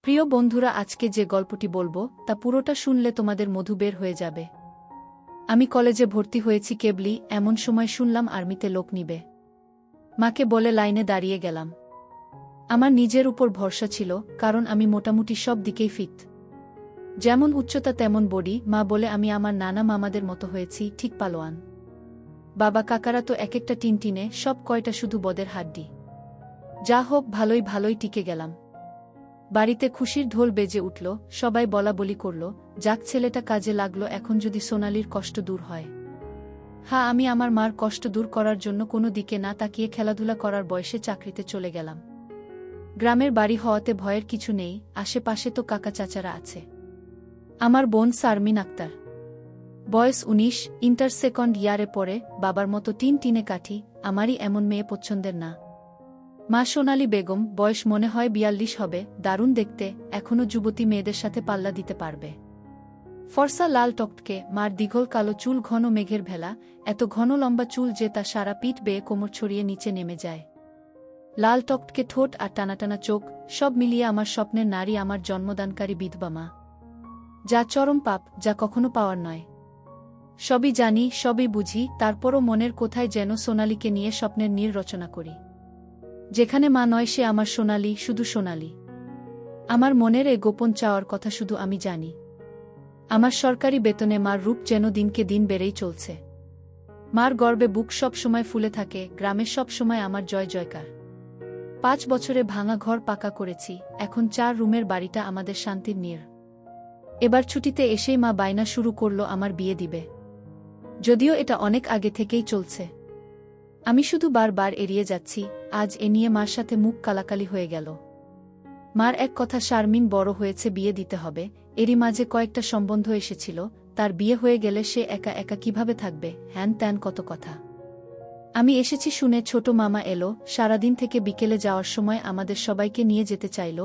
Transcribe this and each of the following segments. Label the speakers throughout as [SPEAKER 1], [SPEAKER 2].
[SPEAKER 1] প্রিয় বন্ধুরা, আজকে যে গল্পটি বলবো তা পুরোটা শুনলে তোমাদের মধু বের হয়ে যাবে। আমি কলেজে ভর্তি হয়েছি কেবলই এমন সময় শুনলাম আর্মিতে লোক নিবে। মাকে বলে লাইনে দাঁড়িয়ে গেলাম। আমার নিজের উপর ভরসা ছিল, কারণ আমি মোটামুটি সব দিকেই ফিট। যেমন উচ্চতা তেমন বডি। মা বলে আমি আমার নানা মামাদের মতো হয়েছি, ঠিক পালোয়ান। বাবা কাকারা তো এক একটা টিনটিনে, সব কয়টা শুধু বদের হাড্ডি। যা হোক, ভালোই ভালোই টিকে গেলাম। বাড়িতে খুশির ঢোল বেজে উঠল, সবাই বলা বলি করল, যাক ছেলেটা কাজে লাগলো, এখন যদি সোনালির কষ্ট দূর হয়। হ্যাঁ, আমি আমার মার কষ্ট দূর করার জন্য কোনো দিকে না তাকিয়ে খেলাধুলা করার বয়সে চাকরিতে চলে গেলাম। গ্রামের বাড়ি হওয়াতে ভয়ের কিছু নেই, আশেপাশে তো কাকা চাচারা আছে। আমার বোন শারমিন আক্তার, বয়স 19, ইন্টার সেকেন্ড ইয়ারে পড়ে। বাবার মতো টিনে কাঠি, আমারই এমন মেয়ে পছন্দের না। মা সোনালী বেগম, বয়স মনে হয় 42 হবে, দারুণ দেখতে, এখনও যুবতী মেয়েদের সাথে পাল্লা দিতে পারবে। ফর্সা লাল টকটকে, মার দীঘল কালো চুল ঘন মেঘের ভেলা, এত ঘন লম্বা চুল যে তা সারা পিঠ বেয়ে কোমর ছড়িয়ে নিচে নেমে যায়। লাল টকটকে ঠোঁট আর টানাটানা চোখ, সব মিলিয়ে আমার স্বপ্নের নারী, আমার জন্মদানকারী বিধবা মা। যা চরম পাপ, যা কখনো পাওয়ার নয়। সবই জানি, সবই বুঝি, তারপরও মনের কোথায় যেন সোনালীকে নিয়ে স্বপ্নের নীড় রচনা করি। যেখানে মা নয় সে আমার সোনালী, শুধু সোনালী। আমার মনের এ গোপন চাওয়ার কথা শুধু আমি জানি। আমার সরকারি বেতনে মার রূপ যেন দিনকে দিন বেড়েই চলছে। মার গর্বে বুক সব সময় ফুলে থাকে, গ্রামে সব সময় আমার জয় জয়কার। 5 বছরে ভাঙা ঘর পাকা করেছি, এখন 4 রুমের বাড়িটা আমাদের শান্তির নীড়। এবার ছুটিতে এসেই মা বায়না শুরু করলো আমার বিয়ে দিবে। যদিও এটা অনেক আগে থেকেই চলছে, আমি শুধু বারবার এড়িয়ে যাচ্ছি। আজ এ নিয়ে মার সাথে মুখ কালাকালি হয়ে গেল। মার এক কথা, শারমিন বড় হয়েছে, বিয়ে দিতে হবে। এরই মাঝে কয়েকটা সম্বন্ধ এসেছিল, তার বিয়ে হয়ে গেলে সে একা একা কিভাবে থাকবে, হ্যান ত্যান কত কথা। আমি এসেছি শুনে ছোট মামা এলো, সারাদিন থেকে বিকেলে যাওয়ার সময় আমাদের সবাইকে নিয়ে যেতে চাইল।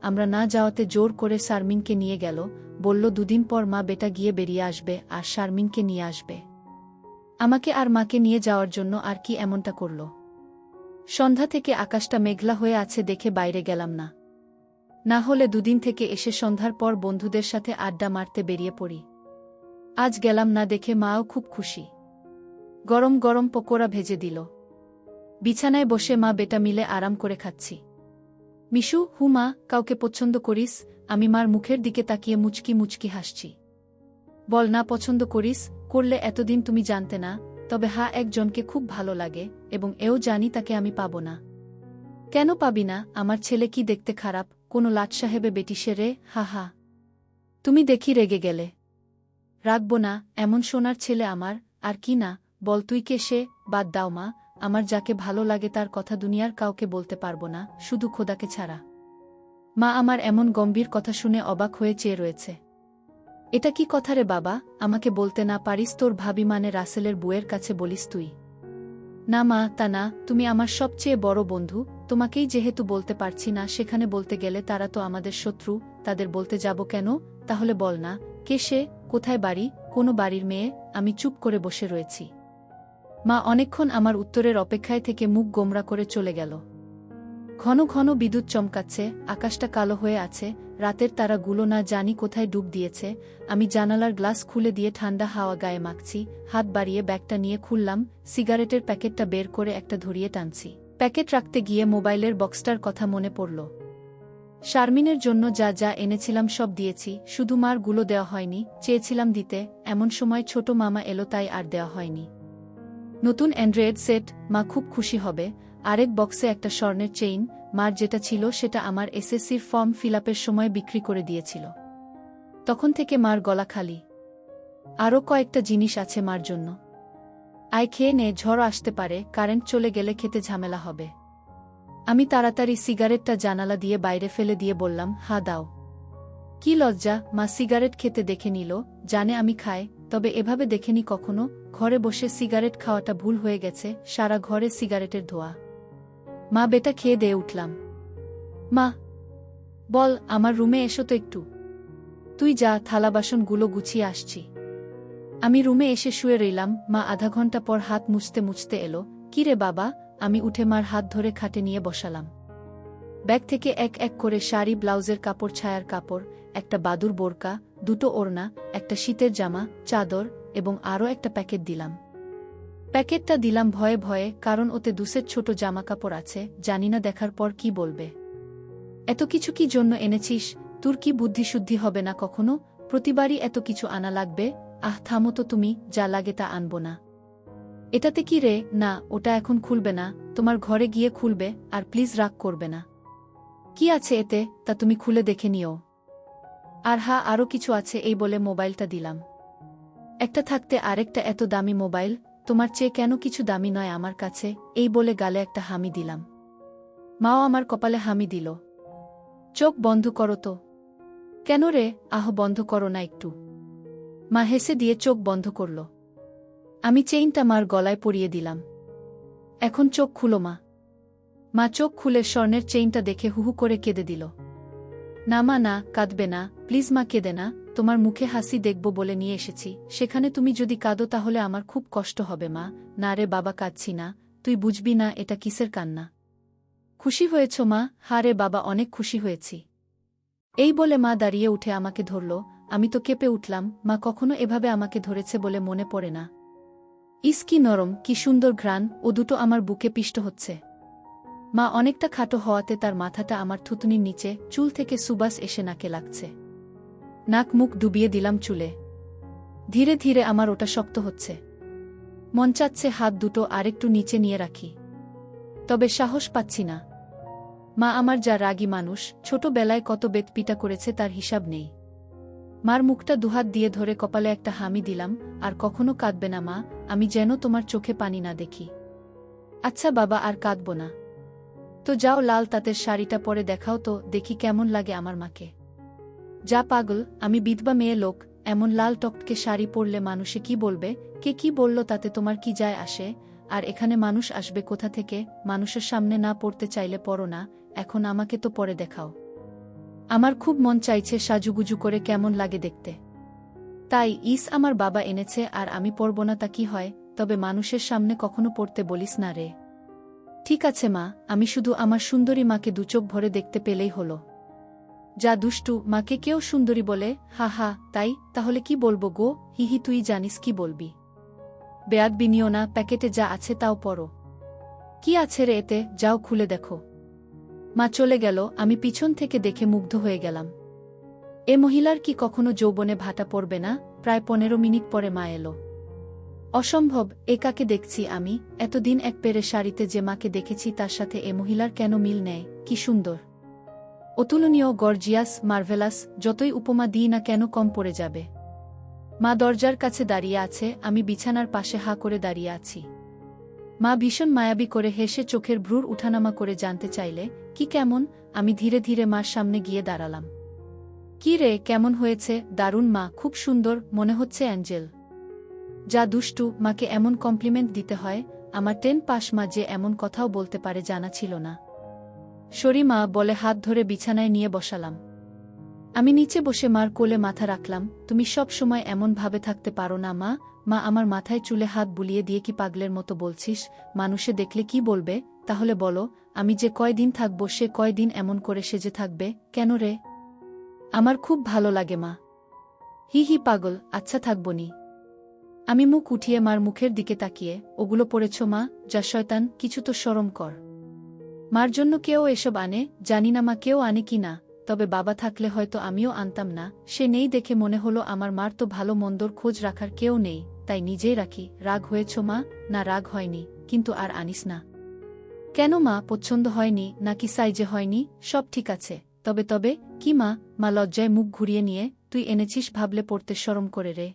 [SPEAKER 1] আমরা না যাওয়াতে জোর করে শারমিনকে নিয়ে গেল, বলল 2 দিন পর মা বেটা গিয়ে বেরিয়ে আসবে আর শারমিনকে নিয়ে আসবে। আমাকে আর মাকে নিয়ে যাওয়ার জন্য আর কি এমনটা করল। সন্ধ্যা থেকে আকাশটা মেঘলা হয়ে আছে দেখে বাইরে গেলাম না। না হলে 2 দিন থেকে এসে সন্ধ্যার পর বন্ধুদের সাথে আড্ডা মারতে বেরিয়ে পড়ি। আজ গেলাম না দেখে মাও খুব খুশি। গরম গরম পকোড়া ভেজে দিল। বিছানায় বসে মা বেটা মিলে আরাম করে খাচ্ছি। মিশু, হু মা, কাউকে পছন্দ করিস? আমি মার মুখের দিকে তাকিয়ে মুচকি মুচকি হাসছি। বল না পছন্দ করিস, করলে এতদিন তুমি জানতে না। তবে হ্যাঁ, একজনকে খুব ভালো লাগে, এবং এও জানি তাকে আমি পাবো না। কেন পাবি না? আমার ছেলে কি দেখতে খারাপ? কোনো লাট সাহেবে বেটি সে রে? হা হা। তুমি দেখি রেগে গেলে। রাখবো না, এমন সোনার ছেলে আমার। আর কি না, বল তুই কে সে? বাদ দাও মা, আমার যাকে ভালো লাগে তার কথা দুনিয়ার কাউকে বলতে পারবো না, শুধু খোদাকে ছাড়া। মা আমার এমন গম্ভীর কথা শুনে অবাক হয়ে চেয়ে রয়েছে। এটা কি কথা রে বাবা? আমাকে বলতে না পারিস তোর ভাবি মানে রাসেলের বুয়ের কাছে বলিস তুই? না মা, তা না, তুমি আমার সবচেয়ে বড় বন্ধু, তোমাকেই যেহেতু বলতে পারছি না, সেখানে বলতে গেলে তারা তো আমাদের শত্রু, তাদের বলতে যাব কেন? তাহলে বল না, কে সে, কোথায় বাড়ি, কোনো বাড়ির মেয়ে? আমি চুপ করে বসে রয়েছি। মা অনেকক্ষণ আমার উত্তরের অপেক্ষায় থেকে মুখ গোমরা করে চলে গেল। ঘন ঘন বিদ্যুৎ চমকাচ্ছে, আকাশটা কালো হয়ে আছে, রাতের তারাগুলো না জানি কোথায় ডুব দিয়েছে। আমি জানালার গ্লাস খুলে দিয়ে ঠান্ডা হাওয়া গায়ে মাখছি, হাত বাড়িয়ে ব্যাগটা নিয়ে খুললাম, সিগারেটের প্যাকেটটা বের করে একটা ধরিয়ে টানছি। প্যাকেট রাখতে গিয়ে মোবাইলের বক্সটার কথা মনে পড়ল। শারমিনের জন্য যা যা এনেছিলাম সব দিয়েছি, শুধু মার গুলো দেওয়া হয়নি, চেয়েছিলাম দিতে, এমন সময় ছোট মামা এলো, তাই আর দেওয়া হয়নি। নতুন অ্যান্ড্রয়েড সেট, মা খুব খুশি হবে। আরেক বক্সে একটা স্বর্ণের চেইন, মার যেটা ছিল সেটা আমার এসএসসির ফর্ম ফিলআপের সময় বিক্রি করে দিয়েছিল। তখন থেকে মার গলা খালি। আরও কয়েকটা জিনিস আছে মার জন্য। আয় খেয়ে নে, ঝড় আসতে পারে, কারেন্ট চলে গেলে খেতে ঝামেলা হবে। আমি তাড়াতাড়ি সিগারেটটা জানালা দিয়ে বাইরে ফেলে দিয়ে বললাম, হা দাও। কি লজ্জা! মা সিগারেট খেতে দেখে নিল, জানে আমি খাই, তবে এভাবে দেখেনি কখনো। ঘরে বসে সিগারেট খাওয়াটা ভুল হয়ে গেছে, সারা ঘরে সিগারেটের ধোঁয়া। মা বেটা খেয়ে দিয়ে উঠলাম। মা বল, আমার রুমে এসো তো একটু। তুই যা, থালা বাসনগুলো গুছিয়ে আসছি। আমি রুমে এসে শুয়ে রইলাম। মা আধা ঘন্টা পর হাত মুছতে মুছতে এলো। কি রে বাবা? আমি উঠে মার হাত ধরে খাটে নিয়ে বসালাম। ব্যাগ থেকে এক এক করে শাড়ি, ব্লাউজের কাপড়, ছায়ার কাপড়, একটা বাদুর বোরকা, দুটো ওড়না, একটা শীতের জামা, চাদর এবং আরও একটা প্যাকেট দিলাম। প্যাকেটটা দিলাম ভয়ে ভয়ে, কারণ ওতে 2 সেট ছোট জামা কাপড় আছে, জানি না দেখার পর কি বলবে। এত কিছু কি জন্য এনেছিস? তোর কি বুদ্ধিশুদ্ধি হবে না কখনো? প্রতিবারই এত কিছু আনা লাগবে? আহ থামো তো তুমি, যা লাগে তা আনবো না। এটাতে কি রে? না, ওটা এখন খুলবে না, তোমার ঘরে গিয়ে খুলবে, আর প্লিজ রাগ করবে না। কি আছে এতে, তা তুমি খুলে দেখে নিও। আর হ্যাঁ, আরও কিছু আছে, এই বলে মোবাইলটা দিলাম। একটা থাকতে আরেকটা এত দামি মোবাইল, তোমার চেয়ে কেন কিছু দামি নয় আমার কাছে, এই বলে গালে একটা হামি দিলাম। মাও আমার কপালে হামি দিল। চোখ বন্ধ করো তো। কেন রে? আহ বন্ধ করো না একটু। মা হেসে দিয়ে চোখ বন্ধ করল। আমি চেইনটা মার গলায় পরিয়ে দিলাম। এখন চোখ খুলো মা। মা চোখ খুলে স্বর্ণের চেইনটা দেখে হুহু করে কেঁদে দিল। না মা, না, কাঁদবে না, প্লিজ মা, কেঁদে না, তোমার মুখে হাসি দেখব বলে নিয়ে এসেছি, সেখানে তুমি যদি কাঁদো তাহলে আমার খুব কষ্ট হবে মা। না রে বাবা, কাঁদছি না, তুই বুঝবি না এটা কিসের কান্না। খুশি হয়েছ মা? হ্যাঁ রে বাবা, অনেক খুশি হয়েছি। এই বলে মা দাঁড়িয়ে উঠে আমাকে ধরল। আমি তো কেঁপে উঠলাম, মা কখনো এভাবে আমাকে ধরেছে বলে মনে পড়ে না। ইস কি নরম, কি সুন্দর ঘ্রাণ, ও দুটো আমার বুকে পিষ্ট হচ্ছে। মা অনেকটা খাটো হওয়াতে তার মাথাটা আমার থুতনির নিচে, চুল থেকে সুবাস এসে নাকে লাগছে। নাক মুখ ডুবিয়ে দিলাম চুলে। ধীরে ধীরে আমার ওটা শক্ত হচ্ছে। মন চাচ্ছে হাত দুটো আরেকটু নিচে নিয়ে রাখি, তবে সাহস পাচ্ছি না। মা আমার যা রাগী মানুষ, ছোটবেলায় কত বেতপিটা করেছে তার হিসাব নেই। মার মুখটা দুহাত দিয়ে ধরে কপালে একটা হামি দিলাম। আর কখনো কাঁদবে না মা, আমি যেন তোমার চোখে পানি না দেখি। আচ্ছা বাবা, আর কাঁদব না। তো যাও, লাল তাঁতের শাড়িটা পরে দেখাও তো, দেখি কেমন লাগে আমার মাকে। যা পাগল, আমি বিধবা মেয়ে লোক, এমন লাল টকটকে শাড়ি পরলে মানুষে কি বলবে? কে কি বলল তাতে তোমার কি যায় আসে? আর এখানে মানুষ আসবে কোথা থেকে? মানুষের সামনে না পড়তে চাইলে পরো না, এখন আমাকে তো পরে দেখাও। আমার খুব মন চাইছে সাজুগুজু করে কেমন লাগে দেখতে। তাই আমার বাবা এনেছে, আর আমি পরব না তা কি হয়? তবে মানুষের সামনে কখনো পড়তে বলিস না রে। ঠিক আছে মা, আমি শুধু আমার সুন্দরী মাকে দুচোখ ভরে দেখতে পেলেই হলো। যা দুষ্টু, মাকে কেউ সুন্দরী বলে? হা হা, তাই? তাহলে কি বলবো গো? হিহি, তুই জানিস কি বলবি। বেয়াদবি নিও না, প্যাকেটে যা আছে তাও পড়ো। কি আছে রে এতে? যাও খুলে দেখো। মা চলে গেল, আমি পিছন থেকে দেখে মুগ্ধ হয়ে গেলাম। এ মহিলার কি কখনো যৌবনে ভাটা পড়বে না? প্রায় 15 মিনিট পরে মা এলো। অসম্ভব, এ কাকে দেখছি আমি? এতদিন এক পেরে শাড়িতে যে মাকে দেখেছি তার সাথে এ মহিলার কেন মিল নেয়? কি সুন্দর, অতুলনীয়, গর্জিয়াস, মার্ভেলাস, যতই উপমা দিই না কেন কম পড়ে যাবে। মা দরজার কাছে দাঁড়িয়ে আছে, আমি বিছানার পাশে হা করে দাঁড়িয়ে আছি। মা ভীষণ মায়াবী করে হেসে চোখের ভ্রুর উঠানামা করে জানতে চাইলে, কি কেমন? আমি ধীরে ধীরে মার সামনে গিয়ে দাঁড়ালাম। কি রে, কেমন হয়েছে? দারুণ মা, খুব সুন্দর, মনে হচ্ছে অ্যাঞ্জেল। যা দুষ্টু, মাকে এমন কমপ্লিমেন্ট দিতে হয়? আমার 10 পাস মা যে এমন কথাও বলতে পারে জানা ছিল না। সরি মা বলে হাত ধরে বিছানায় নিয়ে বসালাম। আমি নিচে বসে মার কোলে মাথা রাখলাম। তুমি সব সময় এমন ভাবে থাকতে পারো না মা? মা আমার মাথায় চুলে হাত বুলিয়ে দিয়ে, কি পাগলের মতো বলছিস? মানুষে দেখলে কি বলবে? তাহলে বলো, আমি যে কয়দিন থাকবো সে কয়দিন এমন করে সেজে থাকবে কেন রে? আমার খুব ভালো লাগে মা। হি হি পাগল, আচ্ছা থাকবনি। আমি মুখ উঠিয়ে মার মুখের দিকে তাকিয়ে, ওগুলো পড়েছ মা? যা শয়তান, কিছু তো শরম কর। মার জন্য কেউ এসব আনে? জানি না মা কেউ আনে কি না, তবে বাবা থাকলে হয়তো আমিও আনতাম না। সে নেই দেখে মনে হলো আমার মার তো ভালো মন্দর খোঁজ রাখার কেউ নেই, তাই নিজেই রাখি। রাগ হয়েছ মা? না, রাগ হয়নি, কিন্তু আর আনিস না। কেন মা, পছন্দ হয়নি নাকি সাইজে হয়নি? সব ঠিক আছে। তবে তবে কি মা? মা লজ্জায় মুখ ঘুরিয়ে নিয়ে, তুই এনেছিস ভাবলে পড়তে শরম করে রে।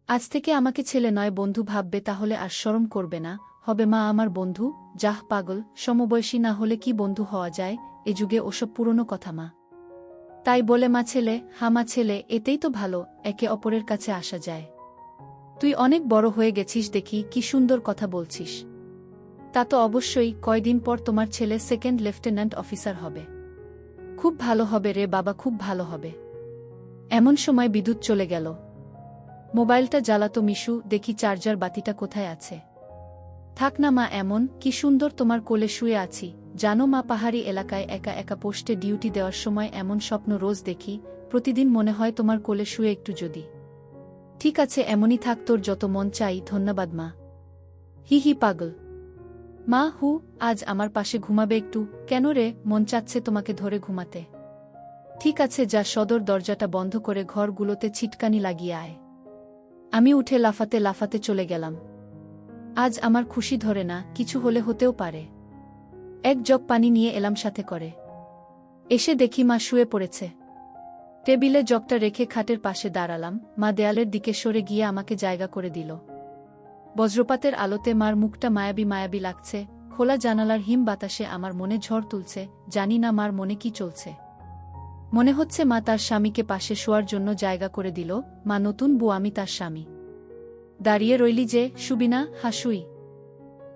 [SPEAKER 1] আজ থেকে আমাকে ছেলে নয় বন্ধু ভাববে, তাহলে আর শরম করবে না। হবে মা আমার বন্ধু? যাহ পাগল, সমবয়সী না হলে কি বন্ধু হওয়া যায়? এ যুগে ওসব পুরনো কথা মা। তাই বলে মা ছেলে? হামা ছেলে, এতেই তো ভালো, একে অপরের কাছে আসা যায়। তুই অনেক বড় হয়ে গেছিস দেখি, কি সুন্দর কথা বলছিস। তা তো অবশ্যই, কয়দিন পর তোমার ছেলে 2nd লেফটেন্যান্ট অফিসার হবে। খুব ভালো হবে রে বাবা, খুব ভালো হবে। এমন সময় বিদ্যুৎ চলে গেল। মোবাইলটা জ্বালাতো মিশু, দেখি চার্জার বাতিটা কোথায় আছে। থাক না মা এমন, কি সুন্দর তোমার কোলে শুয়ে আছি, জানো মা, পাহাড়ি এলাকায় একা একা পোস্টে ডিউটি দেওয়ার সময় এমন স্বপ্ন রোজ দেখি, প্রতিদিন মনে হয় তোমার কোলে শুয়ে একটু যদি। ঠিক আছে, এমনই থাক, তোর যত মন চাই। ধন্যবাদ মা। হি হি পাগল। মা হু, আজ আমার পাশে ঘুমাবে একটু? কেন রে, মন চাচ্ছে তোমাকে ধরে ঘুমাতে। ঠিক আছে, যা, সদর দরজাটা বন্ধ করে ঘরগুলোতে ছিটকানি লাগিয়ে আয়। আমি উঠে লাফাতে লাফাতে চলে গেলাম। আজ আমার খুশি ধরে না, কিছু হলে হতেও পারে। এক জগ পানি নিয়ে এলাম সাথে করে। এসে দেখি মা শুয়ে পড়েছে। টেবিলে জগটা রেখে খাটের পাশে দাঁড়ালাম। মা দেয়ালের দিকে সরে গিয়ে আমাকে জায়গা করে দিল। বজ্রপাতের আলোতে মার মুখটা মায়াবী মায়াবী লাগছে। খোলা জানালার হিম বাতাসে আমার মনে ঝড় তুলছে। জানি না মার মনে কি চলছে। মনে হচ্ছে মা তার স্বামীকে পাশে শোয়ার জন্য জায়গা করে দিল। মা নতুন বউ, আমি তার স্বামী। দাঁড়িয়ে রইলি যে, শুবি না? হাসুই।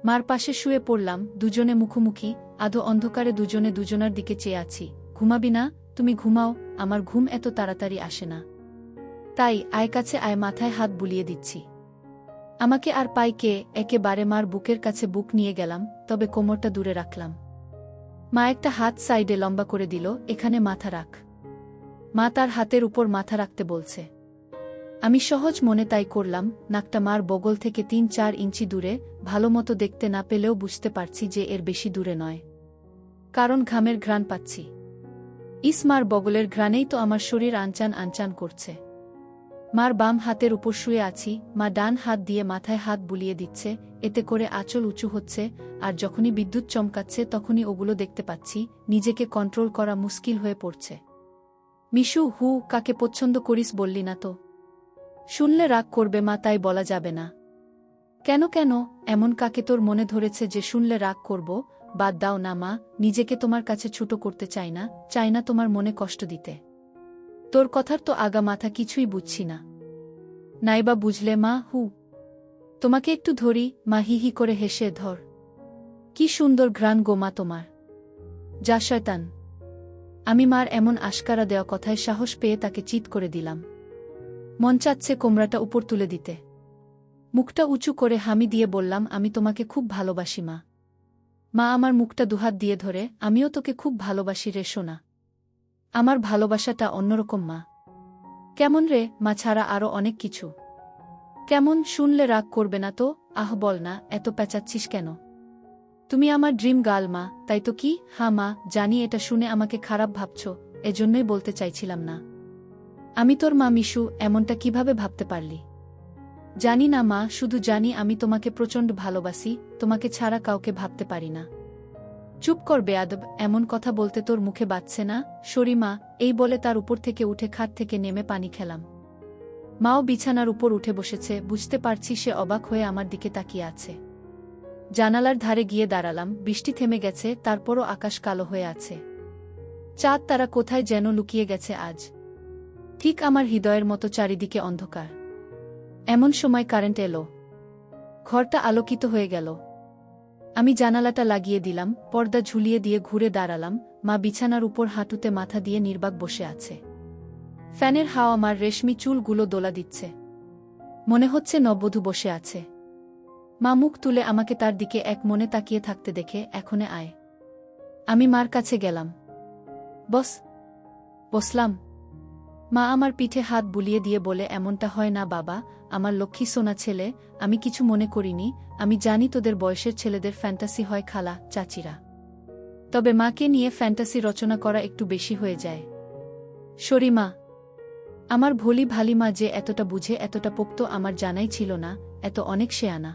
[SPEAKER 1] মার পাশে শুয়ে পড়লাম, দুজনে মুখোমুখি। আধো অন্ধকারে দুজনে দুজনার দিকে চেয়ে আছি। ঘুমাবি না? তুমি ঘুমাও, আমার ঘুম এত তাড়াতাড়ি আসে না। তাই আয় কাছে আয়, মাথায় হাত বুলিয়ে দিচ্ছি। আমাকে আর পাই কে? একেবারে মার বুকের কাছে বুক নিয়ে গেলাম, তবে কোমরটা দূরে রাখলাম। মা একটা হাত সাইডে লম্বা করে দিল। এখানে মাথা রাখ। মা তার হাতের উপর মাথা রাখতে বলছে। আমি সহজ মনে তাই করলাম। নাকটা মার বগল থেকে ৩-৪ ইঞ্চি দূরে। ভালোমতো দেখতে না পেলেও বুঝতে পারছি যে এর বেশি দূরে নয়, কারণ ঘামের ঘ্রাণ পাচ্ছি। মার বগলের ঘ্রাণেই তো আমার শরীর আনচান আনচান করছে। মার বাম হাতের উপর শুয়ে আছি। মা ডান হাত দিয়ে মাথায় হাত বুলিয়ে দিচ্ছে, এতে করে আঁচল উঁচু হচ্ছে। আর যখনই বিদ্যুৎ চমকাচ্ছে তখনই ওগুলো দেখতে পাচ্ছি। নিজেকে কন্ট্রোল করা মুশকিল হয়ে পড়ছে। মিশু, হু, কাকে পছন্দ করিস বললি না তো? শুনলে রাগ করবে মা, তাই বলা যাবে না। কেন কেন, এমন কাকে তোর মনে ধরেছে যে শুনলে রাগ করব? বাদ দাও না মা, নিজেকে তোমার কাছে ছোট করতে চাই না তোমার মনে কষ্ট দিতে। তোর কথার তো আগা মাথা কিছুই বুঝছি না। নাইবা বুঝলে মা, হু। তোমাকে একটু ধরি। মা হি হি করে হেসে, ধর। কি সুন্দর ঘ্রাণ গো মা তোমার। যা শয়তান। আমি মার এমন আশকারা দেওয়া কথায় সাহস পেয়ে তাকে চিৎ করে দিলাম। মন চাচ্ছে কোমরাটা উপর তুলে দিতে। মুখটা উঁচু করে হামি দিয়ে বললাম, আমি তোমাকে খুব ভালোবাসি মা। মা আমার মুখটা দুহাত দিয়ে ধরে, আমিও তোকে খুব ভালোবাসি রে সোনা। আমার ভালোবাসাটা অন্যরকম মা। কেমন রে? মা ছাড়া আরও অনেক কিছু। কেমন? শুনলে রাগ করবে না তো? আহ বল না, এত পেঁচাচ্ছিস কেন? তুমি আমার ড্রিম গার্ল মা, তাই তো? কি? হ্যাঁ মা, জানি এটা শুনে আমাকে খারাপ ভাবছ, এজন্যই বলতে চাইছিলাম না। আমি তোর মা মিশু, এমনটা কিভাবে ভাবতে পারলি? জানি না মা, শুধু জানি আমি তোমাকে প্রচণ্ড ভালোবাসি। তোমাকে ছাড়া কাউকে ভাবতে পারি না। চুপ কর বেয়াদব, এমন কথা বলতে তোর মুখে বাজছে না? সরি মা। এই বলে তার উপর থেকে উঠে খাট থেকে নেমে পানি খেলাম। মাও বিছানার উপর উঠে বসেছে। বুঝতে পারছি সে অবাক হয়ে আমার দিকে তাকিয়ে আছে। জানালার ধারে গিয়ে দাঁড়ালাম। বৃষ্টি থেমে গেছে, তারপরও আকাশ কালো হয়ে আছে। চাঁদ তারা কোথায় যেন লুকিয়ে গেছে আজ। ঠিক আমার হৃদয়ের মতো চারিদিকে অন্ধকার। এমন সময় কারেন্ট এলো। ঘরটা আলোকিত হয়ে গেল। আমি জানালাটা লাগিয়ে দিলাম, পর্দা ঝুলিয়ে দিয়ে ঘুরে দাঁড়ালাম। মা বিছানার উপর হাঁটুতে মাথা দিয়ে নির্বাক বসে আছে। ফ্যানের হাওয়া আমার রেশমি চুলগুলো দোলা দিচ্ছে। মনে হচ্ছে নববধূ বসে আছে। মা মুখ তুলে আমাকে তার দিকে এক মনে তাকিয়ে থাকতে দেখে, এখনে আয়। আমি মার কাছে গেলাম। বসলাম। মা আমার পিঠে হাত বুলিয়ে দিয়ে বলে, এমনটা হয় না বাবা, আমার লক্ষ্মী সোনা ছেলে। আমি কিছু মনে করিনি। আমি জানি তোদের বয়সের ছেলেদের ফ্যান্টাসি হয় খালা, চাচিরা। তবে মাকে নিয়ে ফ্যান্টাসি রচনা করা একটু বেশি হয়ে যায়। সরি মা। আমার ভোলি ভালি মা যে এতটা বুঝে, এতটা পোক্ত আমার জানাই ছিল না। এত অনেক শেয়ানা।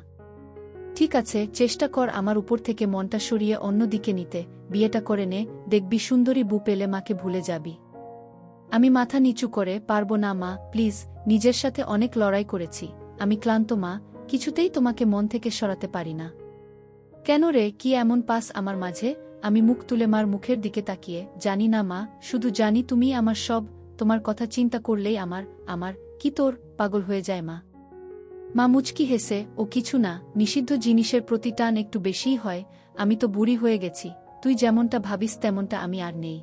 [SPEAKER 1] ঠিক আছে, চেষ্টা কর আমার উপর থেকে মনটা সরিয়ে অন্য দিকে নিতে। বিয়েটা করে নে, দেখবি সুন্দরী বউ পেলে মাকে ভুলে যাবি। আমি মাথা নিচু করে, পারবো না মা, প্লিজ। নিজের সাথে অনেক লড়াই করেছি। আমি ক্লান্ত মা, কিছুতেই তোমাকে মন থেকে সরাতে পারি না। কেন রে, কি এমন পাস আমার মাঝে? আমি মুখ তুলে মার মুখের দিকে তাকিয়ে, জানি না মা, শুধু জানি তুমি আমার সব। তোমার কথা চিন্তা করলেই আমার কি তোর পাগল হয়ে যায় মা। মা মুচকি হেসে, ও কিছু না, নিষিদ্ধ জিনিসের প্রতি টান একটু বেশিই হয়। আমি তো বুড়ি হয়ে গেছি। তুই যেমনটা ভাবিস তেমনটা আমি আর নেই।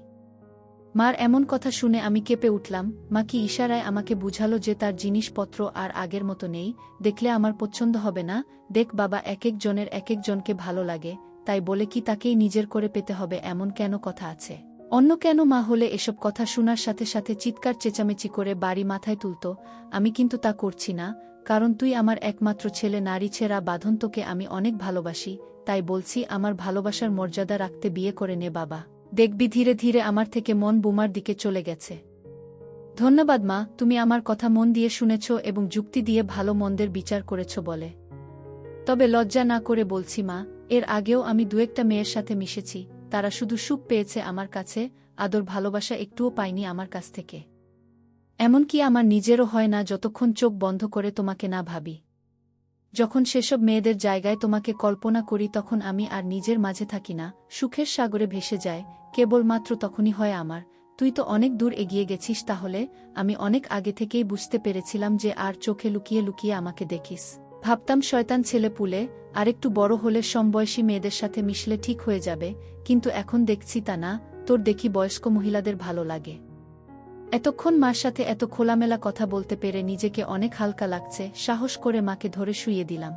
[SPEAKER 1] মার এমন কথা শুনে আমি কেঁপে উঠলাম। মা কি ইশারায় আমাকে বুঝালো যে তার জিনিসপত্র আর আগের মতো নেই? দেখলে আমার পছন্দ হবে না? দেখ বাবা, এক এক জনের এক একজনকে ভালো লাগে। তাই বলে কি তাকেই নিজের করে পেতে হবে এমন কেন কথা আছে? অন্য কেন মা হলে এসব কথা শোনার সাথে সাথে চিৎকার চেঁচামেচি করে বাড়ি মাথায় তুলত। আমি কিন্তু তা করছি না, কারণ তুই আমার একমাত্র ছেলে, নারী ছেঁড়া বাঁধন, তোকে আমি অনেক ভালোবাসি, তাই বলছি আমার ভালোবাসার মর্যাদা রাখতে বিয়ে করে নে বাবা। দেখবি ধীরে ধীরে আমার থেকে মন বোমার দিকে চলে গেছে। ধন্যবাদ মা, তুমি আমার কথা মন দিয়ে শুনেছ এবং যুক্তি দিয়ে ভালো মন্দের বিচার করেছ বলে। তবে লজ্জা না করে বলছি মা, এর আগেও আমি দু-একটা মেয়ের সাথে মিশেছি, তারা শুধু সুখ পেয়েছে আমার কাছে, আদর ভালোবাসা একটুও পায়নি আমার কাছ থেকে। এমনকি আমার নিজেরও হয় না যতক্ষণ চোখ বন্ধ করে তোমাকে না ভাবি। যখন সেসব মেয়েদের জায়গায় তোমাকে কল্পনা করি তখন আমি আর নিজের মাঝে থাকি না, সুখের সাগরে ভেসে যায়, কেবলমাত্র তখনই হয় আমার। তুই তো অনেক দূর এগিয়ে গেছিস, তাহলে আমি অনেক আগে থেকেই বুঝতে পেরেছিলাম যে আর চোখে লুকিয়ে লুকিয়ে আমাকে দেখিস। ভাবতাম শয়তান ছেলে পুলে, আরেকটু বড় হলে সমবয়সী মেয়েদের সাথে মিশলে ঠিক হয়ে যাবে, কিন্তু এখন দেখছি তা না, তোর দেখি বয়স্ক মহিলাদের ভালো লাগে। এতক্ষণ মার সাথে এত খোলামেলা কথা বলতে পেরে নিজেকে অনেক হালকা লাগছে। সাহস করে মাকে ধরে শুইয়ে দিলাম।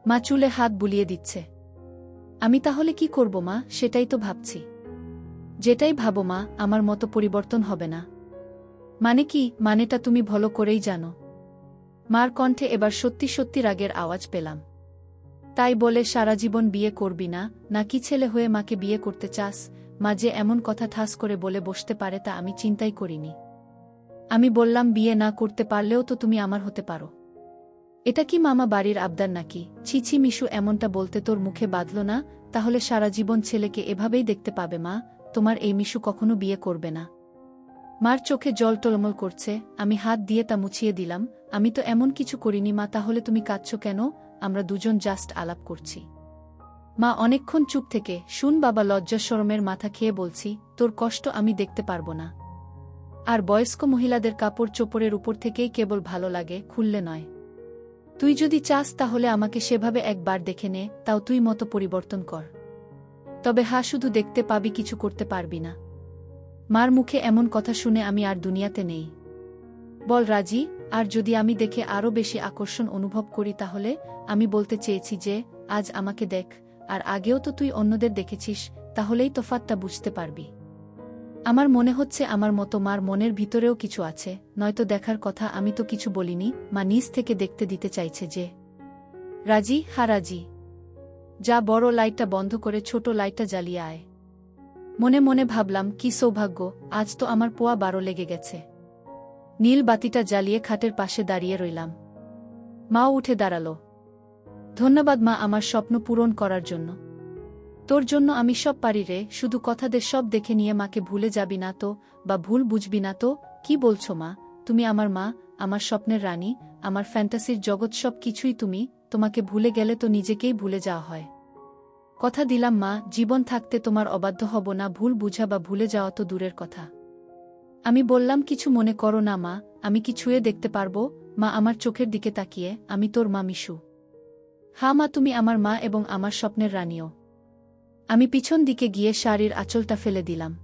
[SPEAKER 1] মা চুলে হাত বুলিয়ে দিচ্ছে। আমি তাহলে কি করব মা, সেটাই তো ভাবছি। যেটাই ভাবো মা, আমার মতো পরিবর্তন হবে না। মানে কি? মানেটা তুমি ভালো করেই জানো। মার কণ্ঠে এবার সত্যি সত্যি রাগের আওয়াজ পেলাম। তাই বলে সারা জীবন বিয়ে করবি না, নাকি ছেলে হয়ে মাকে বিয়ে করতে চাস? মা যে এমন কথা ঠাস করে বলে বসতে পারে তা আমি চিন্তাই করিনি। আমি বললাম, বিয়ে না করতে পারলেও তো তুমি আমার হতে পারো। এটা কি মামা বাড়ির আবদার নাকি? ছি ছি মিশু, এমনটা বলতে তোর মুখে বাঁধল না? তাহলে সারা জীবন ছেলেকে এভাবেই দেখতে পাবে মা, তোমার এই মিশু কখনো বিয়ে করবে না। মার চোখে জল টলমল করছে, আমি হাত দিয়ে তা মুছিয়ে দিলাম। আমি তো এমন কিছু করিনি মা, তাহলে তুমি কাঁদছো কেন? আমরা দুজন জাস্ট আলাপ করছি। মা অনেকক্ষণ চুপ থেকে, শুন বাবা, লজ্জা শরমের মাথা খেয়ে বলছি, তোর কষ্ট আমি দেখতে পারবো না। আর বয়স্ক মহিলাদের কাপড় চোপড়ের উপর থেকেই কেবল ভালো লাগে, খুললে নয়। তুই যদি চাস তাহলে আমাকে সেভাবে একবার দেখে নে, তাও তুই মতো পরিবর্তন কর। তবে শুধু দেখতে পাবি, কিছু করতে পারবি না। মার মুখে এমন কথা শুনে আমি আর দুনিয়াতে নেই। বল রাজি? আর যদি আমি দেখে আরও বেশি আকর্ষণ অনুভব করি তাহলে? আমি বলতে চেয়েছি যে, আজ আমাকে দেখ, আর আগেও তো তুই অন্যদের দেখেছিস, তাহলেই তফাৎটা বুঝতে পারবি। আমার মনে হচ্ছে আমার মতো মার মনের ভিতরেও কিছু আছে, নয়তো দেখার কথা। আমি তো কিছু বলিনি, মা নিজ থেকে দেখতে দিতে চাইছে যে। রাজি? রাজি। যা, বড় লাইটটা বন্ধ করে ছোট লাইটটা জ্বালিয়ে আয়। মনে মনে ভাবলাম, কি সৌভাগ্য, আজ তো আমার পোয়া 12 লেগে গেছে। নীল বাতিটা জ্বালিয়ে খাটের পাশে দাঁড়িয়ে রইলাম। মাও উঠে দাঁড়ালো। ধন্যবাদ মা, আমার স্বপ্ন পূরণ করার জন্য। তোর জন্য আমি সব পারি রে, শুধু কথাদের সব দেখে নিয়ে মাকে ভুলে যাবি না তো, বা ভুল বুঝবি না তো? কি বলছো মা? তুমি আমার মা, আমার স্বপ্নের রানী, আমার ফ্যান্টাসির জগৎ, সব কিছুই তুমি। তোমাকে ভুলে গেলে তো নিজেকেই ভুলে যাওয়া হয়। কথা দিলাম মা, জীবন থাকতে তোমার অবাধ্য হব না। ভুল বুঝা বা ভুলে যাওয়া তো দূরের কথা। আমি বললাম, কিছু মনে করো না মা, আমি কি ছুঁয়ে দেখতে পারবো? মা আমার চোখের দিকে তাকিয়ে, আমি তোর মা মিশু। মা, তুমি আমার মা এবং আমার স্বপ্নের রানীও। আমি পিছন দিকে গিয়ে শাড়ির আঁচলটা ফেলে দিলাম।